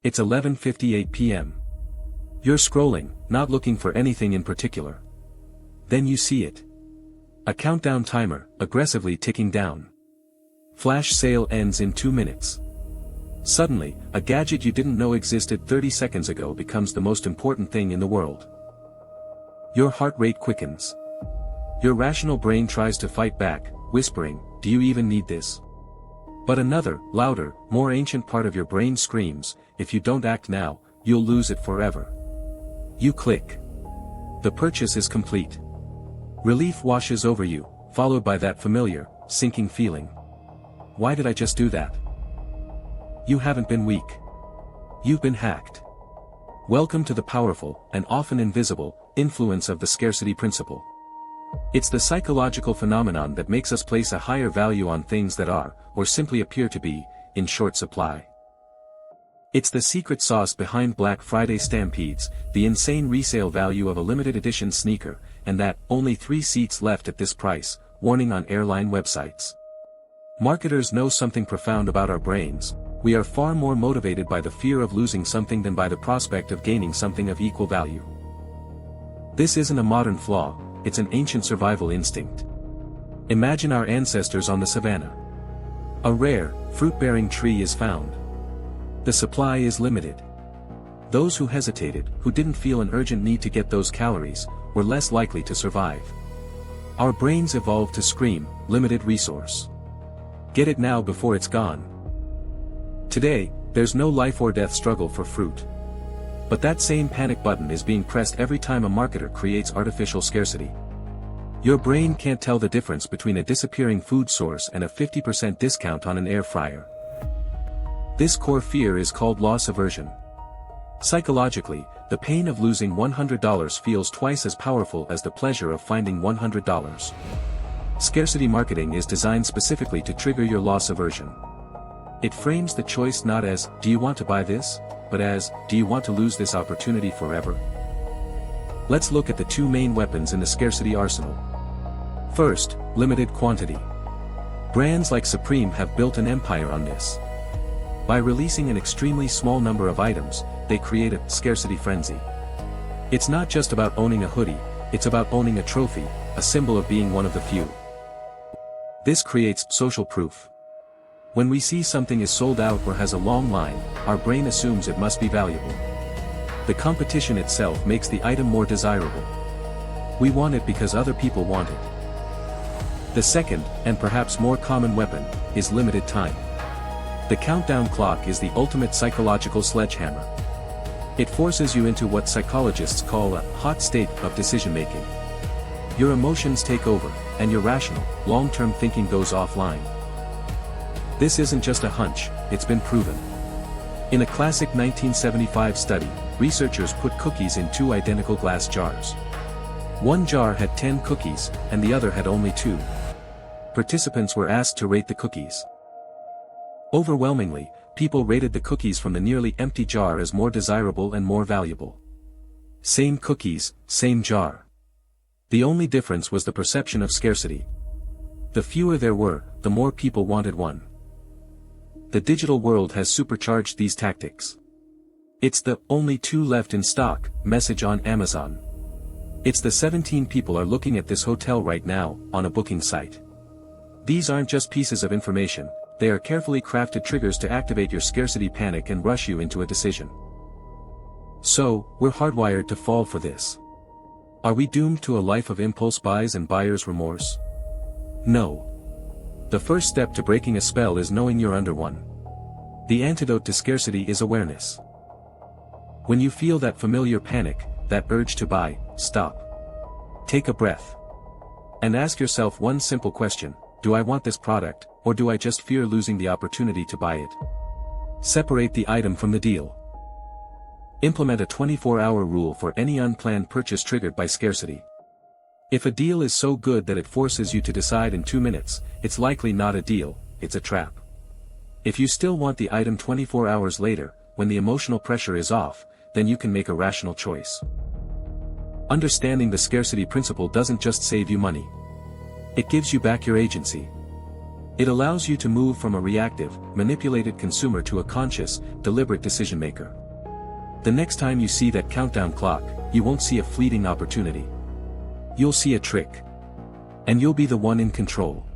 It's 11:58 p.m. You're scrolling, not looking for anything in particular. Then you see it. A countdown timer, aggressively ticking down. Flash sale ends in 2 minutes. Suddenly, a gadget you didn't know existed 30 seconds ago becomes the most important thing in the world. Your heart rate quickens. Your rational brain tries to fight back, whispering, "Do you even need this?" But another, louder, more ancient part of your brain screams, "If you don't act now, you'll lose it forever." You click. The purchase is complete. Relief washes over you, followed by that familiar, sinking feeling. Why did I just do that? You haven't been weak. You've been hacked. Welcome to the powerful, and often invisible, influence of the scarcity principle. It's the psychological phenomenon that makes us place a higher value on things that are, or simply appear to be, in short supply. It's the secret sauce behind Black Friday stampedes, the insane resale value of a limited edition sneaker, and that, only 3 seats left at this price, warning on airline websites. Marketers know something profound about our brains. We are far more motivated by the fear of losing something than by the prospect of gaining something of equal value. This isn't a modern flaw, it's an ancient survival instinct. Imagine our ancestors on the savannah. A rare, fruit-bearing tree is found. The supply is limited. Those who hesitated, who didn't feel an urgent need to get those calories, were less likely to survive. Our brains evolved to scream, "Limited resource. Get it now before it's gone." Today, there's no life or death struggle for fruit. But that same panic button is being pressed every time a marketer creates artificial scarcity. Your brain can't tell the difference between a disappearing food source and a 50% discount on an air fryer. This core fear is called loss aversion. Psychologically, the pain of losing $100 feels twice as powerful as the pleasure of finding $100. Scarcity marketing is designed specifically to trigger your loss aversion. It frames the choice not as, "Do you want to buy this?" but as, "Do you want to lose this opportunity forever?" Let's look at the 2 main weapons in the scarcity arsenal. First, limited quantity. Brands like Supreme have built an empire on this. By releasing an extremely small number of items, they create a scarcity frenzy. It's not just about owning a hoodie, it's about owning a trophy, a symbol of being one of the few. This creates social proof. When we see something is sold out or has a long line, our brain assumes it must be valuable. The competition itself makes the item more desirable. We want it because other people want it. The second, and perhaps more common weapon, is limited time. The countdown clock is the ultimate psychological sledgehammer. It forces you into what psychologists call a hot state of decision-making. Your emotions take over, and your rational, long-term thinking goes offline. This isn't just a hunch, it's been proven. In a classic 1975 study, researchers put cookies in 2 identical glass jars. One jar had 10 cookies, and the other had only 2. Participants were asked to rate the cookies. Overwhelmingly, people rated the cookies from the nearly empty jar as more desirable and more valuable. Same cookies, same jar. The only difference was the perception of scarcity. The fewer there were, the more people wanted one. The digital world has supercharged these tactics. It's the "only 2 left in stock" message on Amazon. It's the 17 people are looking at this hotel right now, on a booking site. These aren't just pieces of information, they are carefully crafted triggers to activate your scarcity panic and rush you into a decision. So, we're hardwired to fall for this. Are we doomed to a life of impulse buys and buyer's remorse? No. The first step to breaking a spell is knowing you're under one. The antidote to scarcity is awareness. When you feel that familiar panic, that urge to buy, stop. Take a breath. And ask yourself one simple question: do I want this product, or do I just fear losing the opportunity to buy it? Separate the item from the deal. Implement a 24-hour rule for any unplanned purchase triggered by scarcity. If a deal is so good that it forces you to decide in 2 minutes, it's likely not a deal, it's a trap. If you still want the item 24 hours later, when the emotional pressure is off, then you can make a rational choice. Understanding the scarcity principle doesn't just save you money. It gives you back your agency. It allows you to move from a reactive, manipulated consumer to a conscious, deliberate decision maker. The next time you see that countdown clock, you won't see a fleeting opportunity. You'll see a trick. And you'll be the one in control.